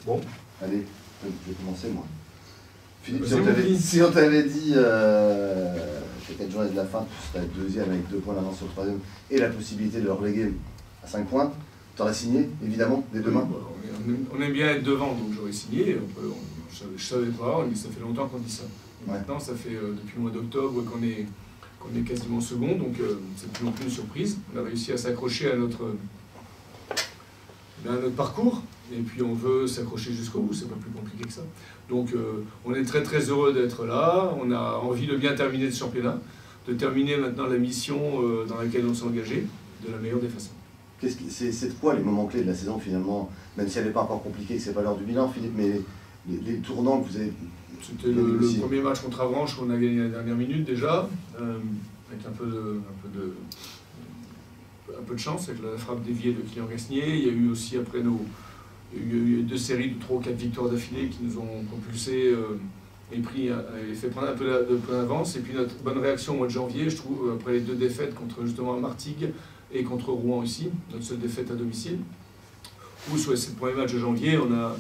Bon. Allez, je vais commencer moi. Philippe, Si on t'avait dit qu'à 4 journées de la fin, tu serais deuxième avec 2 points d'avance sur le troisième et la possibilité de le reléguer à 5 points, tu aurais signé, évidemment, dès demain. On aime bien être devant, donc j'aurais signé. Je savais pas, ça fait longtemps qu'on dit ça. Maintenant, ça fait depuis le mois d'octobre qu'on est quasiment second, donc c'est plus non plus une surprise. On a réussi à s'accrocher à notre parcours, et puis on veut s'accrocher jusqu'au bout, c'est pas plus compliqué que ça. Donc on est très très heureux d'être là, on a envie de bien terminer ce championnat, de terminer maintenant la mission dans laquelle on s'est engagé, de la meilleure des façons. C'est quoi les moments clés de la saison finalement, même si elle n'est pas encore compliquée, que c'est pas l'heure du bilan Philippe, mais les tournants que vous avez... C'était le premier match contre Avranches qu'on a gagné à la dernière minute déjà, avec un peu de chance, avec la frappe déviée de Kylian Gasnier. Il y a eu aussi après il y a eu 2 séries de 3 ou 4 victoires d'affilée qui nous ont propulsés et fait prendre un peu de point d'avance. Et puis notre bonne réaction au mois de janvier, je trouve, après les 2 défaites contre justement Martigues et contre Rouen ici, notre seule défaite à domicile, où sur les 7 premiers matchs de janvier, on a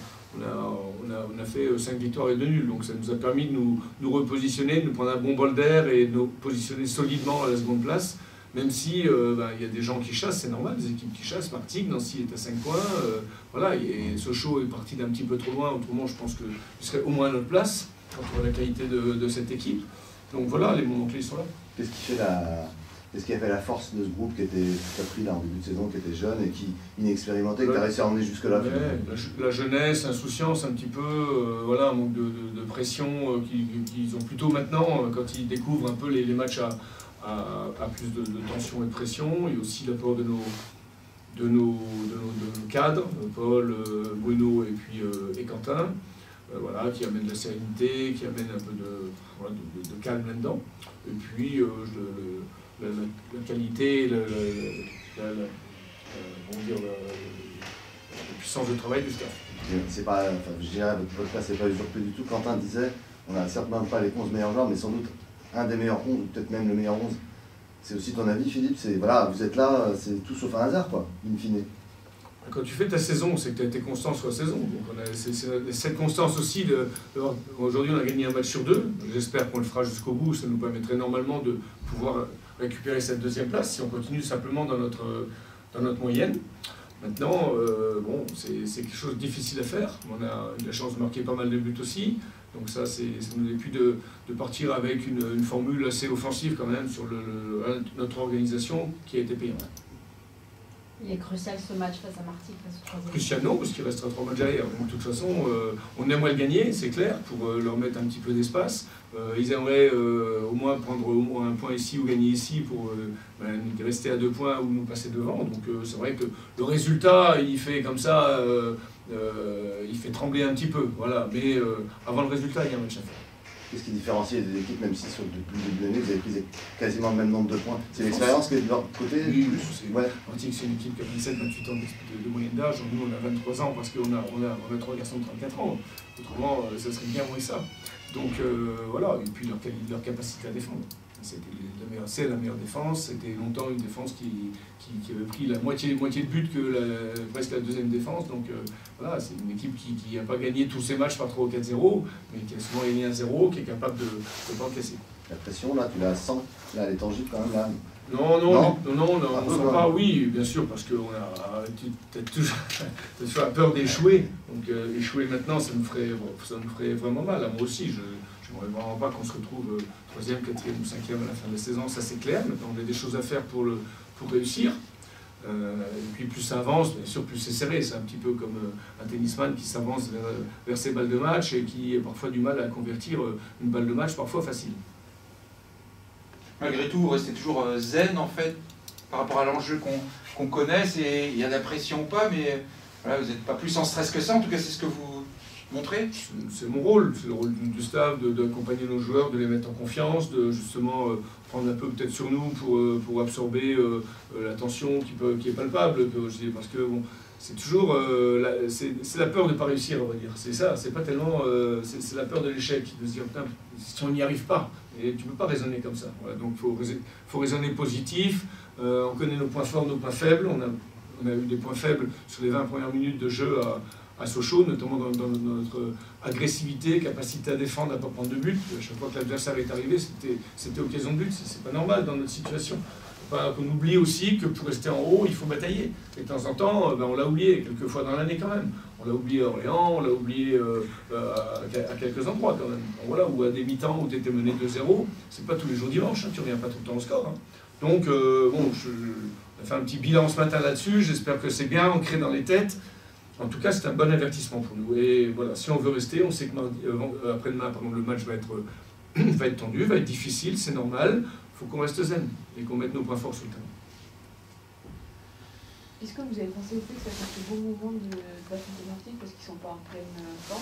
fait 5 victoires et 2 nuls. Donc ça nous a permis de nous repositionner, de nous prendre un bon bol d'air et de nous positionner solidement à la seconde place. Même si il y a des gens qui chassent, c'est normal, des équipes qui chassent. Martigues, Nancy est à 5 points. Voilà, et Sochaux est parti d'un petit peu trop loin. Autrement, je pense qu'il serait au moins à notre place, quand on voit la qualité de cette équipe. Donc voilà, les moments clés sont là. Qu'est-ce qui a fait la force de ce groupe qui a pris là en début de saison, qui était jeune et qui inexpérimenté, que tu as réussi à emmener jusque-là? La jeunesse, l'insouciance, un petit peu, voilà, un manque de pression qu'ils ont plutôt maintenant, quand ils découvrent un peu les matchs à plus de tension et de pression. Il y a aussi l'apport de nos cadres, Paul, Bruno et Quentin, voilà, qui amènent de la sérénité, qui amènent un peu de calme là-dedans. Et puis la qualité, la puissance de travail du staff. C'est pas, je dirais, votre place n'est pas usurpée du tout. Quentin disait, on n'a certainement pas les 11 meilleurs joueurs, mais sans doute un des meilleurs 11, ou peut-être même le meilleur 11. C'est aussi ton avis, Philippe? Voilà, vous êtes là, c'est tout sauf un hasard, quoi, in fine. Quand tu fais ta saison, c'est que tu as été constant sur la saison. Donc c'est cette constance aussi. Aujourd'hui, on a gagné un match sur 2. J'espère qu'on le fera jusqu'au bout. Ça nous permettrait normalement de pouvoir récupérer cette 2e place si on continue simplement dans notre moyenne. Maintenant, bon, c'est quelque chose de difficile à faire. On a eu la chance de marquer pas mal de buts aussi. Donc ça nous est plus de partir avec une formule assez offensive quand même sur notre organisation qui a été payante. Il est crucial ce match face à Martigues, face au 3e. Crucial non, parce qu'il restera 3 matchs derrière. Donc, de toute façon, on aimerait le gagner, c'est clair, pour leur mettre un petit peu d'espace. Ils aimeraient au moins prendre au moins un point ici ou gagner ici pour rester à 2 points ou nous passer devant. Donc c'est vrai que le résultat, il fait comme ça, il fait trembler un petit peu. Voilà. Mais avant le résultat, il y a un match à faire. Qu'est-ce qui différencie les équipes, même si depuis le début de l'année, vous avez pris quasiment le même nombre de points? C'est l'expérience qui est de leur côté? Oui, Martigues, c'est une équipe qui a 27-28 ans de moyenne d'âge. Nous, on a 23 ans parce qu'on a 3 garçons de 34 ans. Autrement, ça serait bien moins que ça. Donc voilà, et puis leur capacité à défendre. C'est la meilleure défense. C'était longtemps une défense qui avait pris la moitié de but que presque la 2e défense. Donc voilà, c'est une équipe qui n'a pas gagné tous ses matchs par 3 ou 4-0, mais qui a souvent gagné 1-0, qui est capable de ne pas encaisser. La pression, là, tu la sens, là, elle est tangible quand même, là. Non, on sent pas, oui, bien sûr, parce que tu as toujours la peur d'échouer. Donc échouer maintenant, ça nous ferait vraiment mal. Moi aussi, je n'aimerais vraiment pas qu'on se retrouve 3e, 4e ou 5e à la fin de la saison, ça c'est clair. Maintenant, on a des choses à faire pour réussir. Et puis plus ça avance, bien sûr, plus c'est serré. C'est un petit peu comme un tennisman qui s'avance vers ses balles de match et qui a parfois du mal à convertir une balle de match, parfois facile. Malgré tout, vous restez toujours zen, en fait, par rapport à l'enjeu qu'on connaisse, et il y a de la pression ou pas, mais voilà, vous n'êtes pas plus en stress que ça, en tout cas c'est ce que vous montrez. C'est mon rôle, c'est le rôle du staff, d'accompagner nos joueurs, de les mettre en confiance, de justement prendre un peu peut-être sur nous pour absorber la tension qui est palpable, parce que bon, c'est toujours c'est la peur de ne pas réussir, on va dire. C'est ça, c'est pas tellement c'est la peur de l'échec, de se dire putain, si on n'y arrive pas, et tu peux pas raisonner comme ça. Voilà, donc faut raisonner positif. On connaît nos points forts, nos points faibles. On a eu des points faibles sur les 20 premières minutes de jeu à Sochaux, notamment dans notre agressivité, capacité à défendre, à ne pas prendre de but. À chaque fois que l'adversaire est arrivé, c'était occasion de but. C'est pas normal dans notre situation. On oublie aussi que pour rester en haut, il faut batailler. Et de temps en temps, on l'a oublié, quelques fois dans l'année quand même. On l'a oublié à Orléans, on l'a oublié à quelques endroits quand même. Voilà, ou à des mi-temps où tu étais mené 2-0, c'est pas tous les jours dimanche, hein, tu reviens pas tout le temps au score. Hein. Donc, bon, on a fait un petit bilan ce matin là-dessus, j'espère que c'est bien ancré dans les têtes. En tout cas, c'est un bon avertissement pour nous. Et voilà, si on veut rester, on sait que après-demain, le match va être tendu, va être difficile, c'est normal. Il faut qu'on reste zen et qu'on mette nos points forts sur le terrain. Est-ce que vous avez pensé au fait que ça fait un bon mouvement de la Fontaine-Martigues parce qu'ils ne sont pas en pleine forme?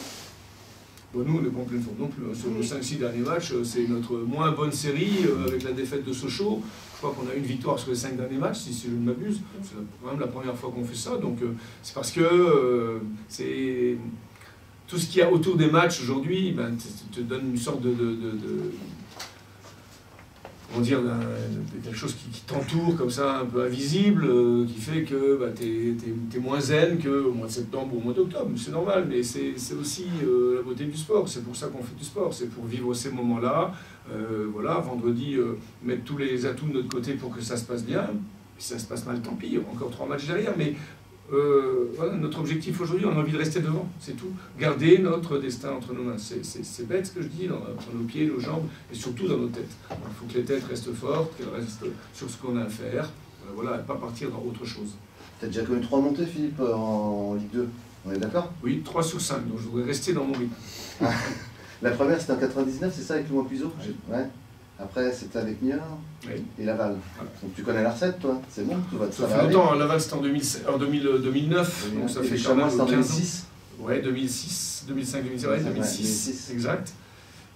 Bon, nous, on n'est pas en pleine forme non plus. Sur les 5-6 derniers matchs, c'est notre moins bonne série avec la défaite de Sochaux. Je crois qu'on a une victoire sur les 5 derniers matchs, si je ne m'abuse. C'est quand même la première fois qu'on fait ça. Donc, c'est parce que c'est tout ce qu'il y a autour des matchs aujourd'hui te donne une sorte de comment dire, quelque chose qui t'entoure comme ça, un peu invisible, qui fait que t'es moins zen qu'au mois de septembre ou au mois d'octobre. C'est normal, mais c'est aussi la beauté du sport. C'est pour ça qu'on fait du sport, c'est pour vivre ces moments-là. Voilà, vendredi, mettre tous les atouts de notre côté pour que ça se passe bien. Si ça se passe mal, tant pis, il y aura encore 3 matchs derrière, mais voilà, notre objectif aujourd'hui, on a envie de rester devant, c'est tout. Garder notre destin entre nos mains. C'est bête ce que je dis, entre nos pieds, nos jambes, et surtout dans nos têtes. Il faut que les têtes restent fortes, qu'elles restent sur ce qu'on a à faire, voilà, et pas partir dans autre chose. Tu as déjà connu 3 montées, Philippe, en Ligue 2, on est d'accord? Oui, 3 sur 5, donc je voudrais rester dans mon rythme. La première, c'était en 99, c'est ça, avec Louis Puiseau? Ouais. Après, c'était avec Niort et Laval. Voilà. Donc tu connais la recette, toi? C'est bon, tout va ça fait longtemps, hein. Laval c'était en 2009, donc ça fait quand même 15 ans. 2006. Ouais, 2006, 2005, 2006, ouais, 2006, exact.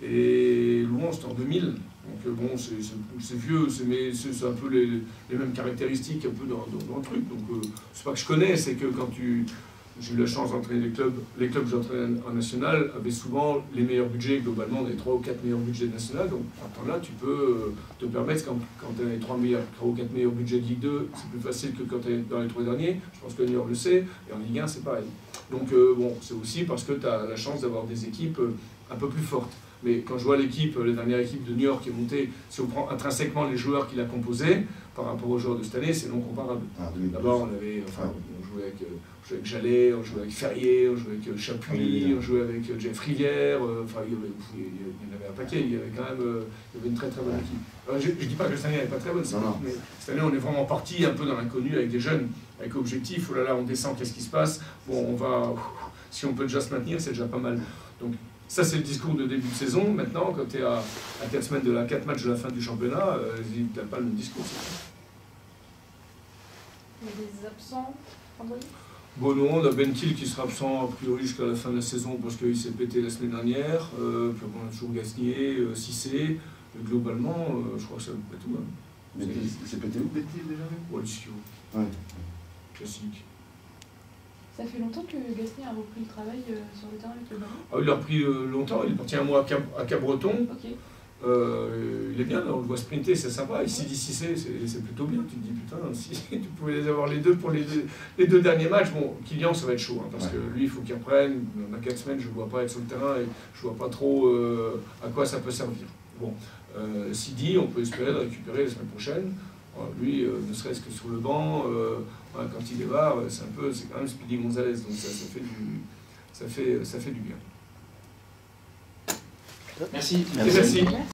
Et Louan c'était en 2000. Donc bon, c'est vieux, mais c'est un peu les mêmes caractéristiques un peu dans le truc. Donc c'est pas que je connais, c'est que quand j'ai eu la chance d'entraîner les clubs que j'entraîne en national avaient souvent les meilleurs budgets, globalement, les 3 ou 4 meilleurs budgets national. Donc, à ce temps-là, tu peux te permettre, quand tu as les 3 ou 4 meilleurs budgets de Ligue 2, c'est plus facile que quand tu es dans les 3 derniers. Je pense que Niort le sait, et en Ligue 1, c'est pareil. Donc, bon, c'est aussi parce que tu as la chance d'avoir des équipes un peu plus fortes. Mais quand je vois l'équipe, la dernière équipe de Niort qui est montée, si on prend intrinsèquement les joueurs qui la composaient, par rapport aux joueurs de cette année, c'est non comparable. D'abord, on jouait avec Jallet, on jouait avec Ferrier, on jouait avec Chapuis, on jouait avec Jeff Rivière, enfin il y en avait un paquet, il y avait quand même une très très bonne équipe. Alors, je ne dis pas que cette année elle n'est pas très bonne, mais cette année on est vraiment parti un peu dans l'inconnu avec des jeunes, avec objectif, oh là là on descend, qu'est-ce qui se passe? Bon, on va, si on peut déjà se maintenir, c'est déjà pas mal. Donc ça c'est le discours de début de saison. Maintenant, quand tu es à 4 matchs de la fin du championnat, tu n'as pas le même discours. Il y a des absents vendredi? Bon, non, on a Bentil qui sera absent a priori jusqu'à la fin de la saison parce qu'il s'est pété la semaine dernière. Puis on a toujours Gasnier, Cissé. Globalement, je crois que ça va tout. Mais il s'est pété où, Bentil déjà? Wallsio. Ouais. Classique. Ça fait longtemps que Gasnier a repris le travail sur le terrain avec le ballon? Ah, il a repris longtemps, il est parti un mois à Cabreton. Okay. Il est bien, on le voit sprinter, c'est sympa. Ici, d'ici, c'est plutôt bien. Tu te dis, putain, si tu pouvais les avoir les deux pour les deux derniers matchs. Bon, Kylian, ça va être chaud, hein, parce que lui, il faut qu'il reprenne. On a 4 semaines, je ne le vois pas être sur le terrain et je ne vois pas trop à quoi ça peut servir. Bon, Sidi, on peut espérer le récupérer la semaine prochaine. Lui, ne serait-ce que sur le banc, quand il démarre, c'est quand même Speedy Gonzalez, donc ça fait du bien. Merci. Merci.